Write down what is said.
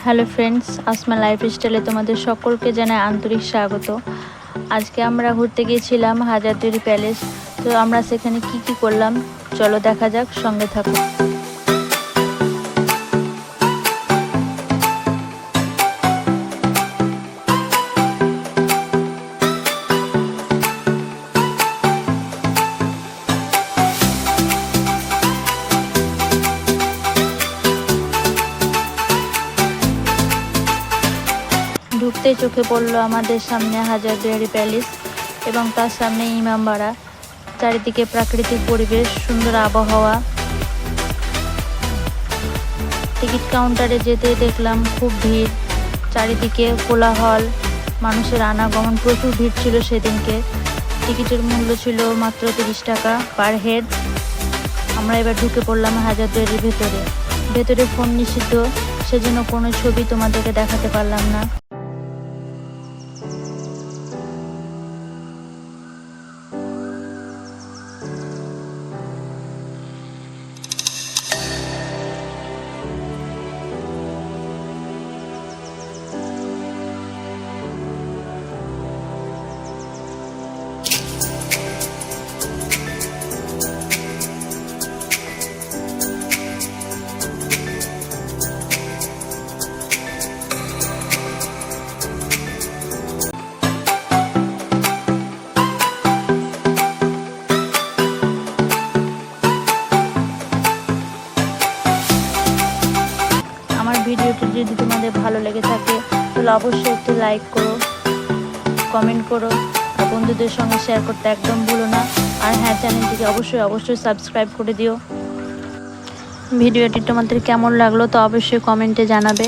Hello friends, Asma লাইফস্টাইলে তোমাদের সকলকে জানাই আন্তরিক স্বাগত। আজকে আমরা ঘুরতে গিয়েছিলাম হাজারদুয়ারি প্যালেস। তো আমরা সেখানে কি করলাম চলো দেখা যাক, সঙ্গে থাকো। ঢুকতেই চোখে পড়লো আমাদের সামনে হাজারদুয়ারি প্যালেস এবং তার সামনে ইমামবাড়া। চারিদিকে প্রাকৃতিক পরিবেশ, সুন্দর আবহাওয়া। টিকিট কাউন্টারে যেতে দেখলাম খুব ভিড়, চারিদিকে কোলাহল, মানুষের আনাগমন, প্রচুর ভিড় ছিল সেদিনকে। টিকিটের মূল্য ছিল মাত্র 30 টাকা পার হেড। আমরা এবার ঢুকে পড়লাম হাজারদুয়ারির ভেতরে ফোন নিষিদ্ধ, সেজন্য কোনো ছবি তোমাদেরকে দেখাতে পারলাম না। ভিডিওটি যদি তোমাদের ভালো লেগে থাকে তাহলে অবশ্যই একটু লাইক করো, কমেন্ট করো আর বন্ধুদের সঙ্গে শেয়ার করতে একদম ভুলো না। আর হ্যাঁ, চ্যানেলটিকে অবশ্যই সাবস্ক্রাইব করে দিও। ভিডিওটি তোমাদের কেমন লাগলো তো অবশ্যই কমেন্টে জানাবে।